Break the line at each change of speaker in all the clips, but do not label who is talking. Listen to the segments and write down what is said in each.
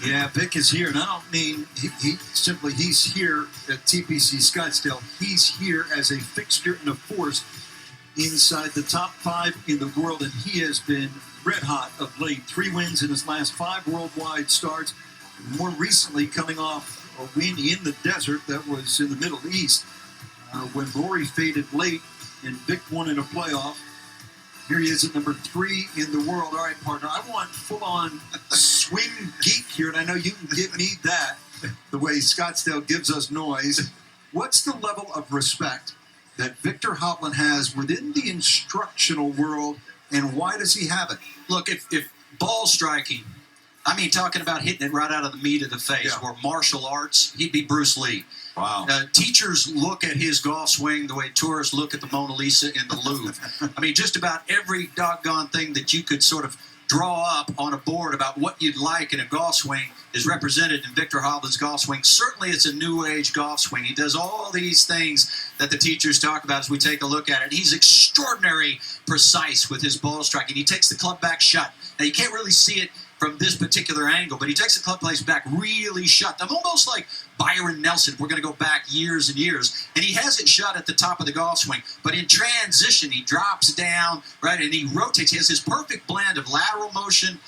Yeah, Vic is here, and I don't mean he's here at TPC Scottsdale. He's here as a fixture and a force inside the top 5 in the world, and he has been red hot of late. 3 wins in his last 5 worldwide starts. More recently, coming off a win in the desert that was in the Middle East when Rory faded late and Vic won in a playoff. Here he is at number 3 in the world. All right, partner, I want full-on swing geek here, and I know you can give me that the way Scottsdale gives us noise. What's the level of respect that Viktor Hovland has within the instructional world, and why does he have it?
Look, if ball striking, I mean, talking about hitting it right out of the meat of the face, or martial arts, he'd be Bruce Lee.
Wow.
Teachers look at his golf swing the way tourists look at the Mona Lisa in the Louvre. I mean, just about every doggone thing that you could sort of draw up on a board about what you'd like in a golf swing is represented in Viktor Hovland's golf swing. Certainly it's a new age golf swing. He does all these things that the teachers talk about as we take a look at it. He's extraordinarily precise with his ball striking. He takes the club back shut. Now, you can't really see it from this particular angle, but he takes the club face back really shut. I'm almost like Byron Nelson. We're going to go back years and years. And he has it shut at the top of the golf swing. But in transition, he drops down, right, and he rotates. He has his perfect blend of lateral motion,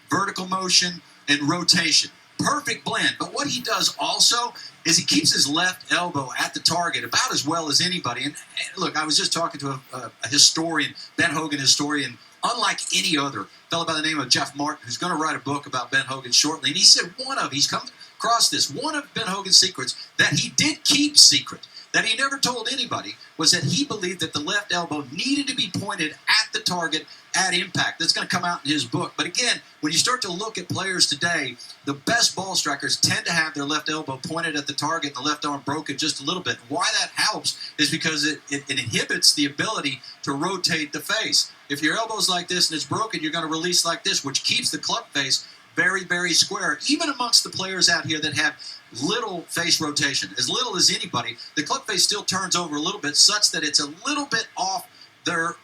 vertical motion, and rotation. Perfect blend. But what he does also is he keeps his left elbow at the target about as well as anybody. And look, I was just talking to a historian, Ben Hogan historian, unlike any other fellow by the name of Jeff Martin, who's going to write a book about Ben Hogan shortly. And he said he's come across this, one of Ben Hogan's secrets that he did keep secret, that he never told anybody, was that he believed that the left elbow needed to be pointed at the target at impact. That's going to come out in his book. But again, when you start to look at players today, the best ball strikers tend to have their left elbow pointed at the target and the left arm broken just a little bit. Why that helps is because it inhibits the ability to rotate the face. If your elbow's like this and it's broken, you're going to release like this, which keeps the club face very, very square. Even amongst the players out here that have little face rotation, as little as anybody, the club face still turns over a little bit such that it's a little bit off their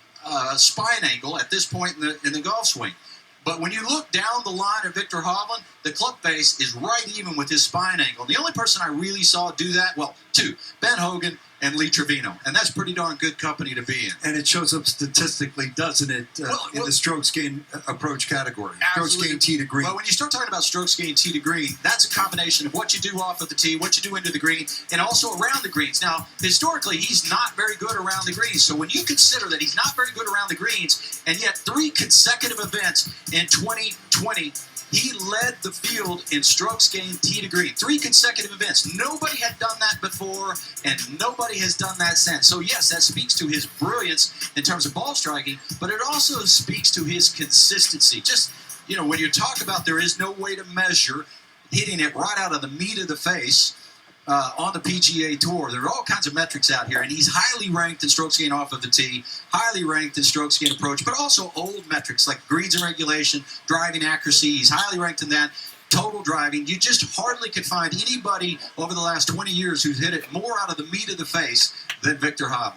spine angle at this point in the golf swing. But when you look down the line of Viktor Hovland, the club face is right even with his spine angle. The only person I really saw do that, well, 2, Ben Hogan and Lee Trevino. And that's pretty darn good company to be in.
And it shows up statistically, doesn't it, in the strokes gain approach category?
Absolutely.
Strokes gain tee to green.
Well, when you start talking about strokes gain tee to green, that's a combination of what you do off of the tee, what you do into the green, and also around the greens. Now, historically, he's not very good around the greens. So when you consider that he's not very good around the greens, and yet 3 consecutive events in 2020, he led the field in strokes gained tee to green. 3 consecutive events. Nobody had done that before, and nobody has done that since. So yes, that speaks to his brilliance in terms of ball striking, but it also speaks to his consistency. Just, when you talk about there is no way to measure hitting it right out of the meat of the face on the PGA Tour. There are all kinds of metrics out here, and he's highly ranked in strokes gained off of the tee, highly ranked in strokes gained approach, but also old metrics like greens and regulation, driving accuracy. He's highly ranked in that. Total driving. You just hardly could find anybody over the last 20 years who's hit it more out of the meat of the face than Viktor Hovland.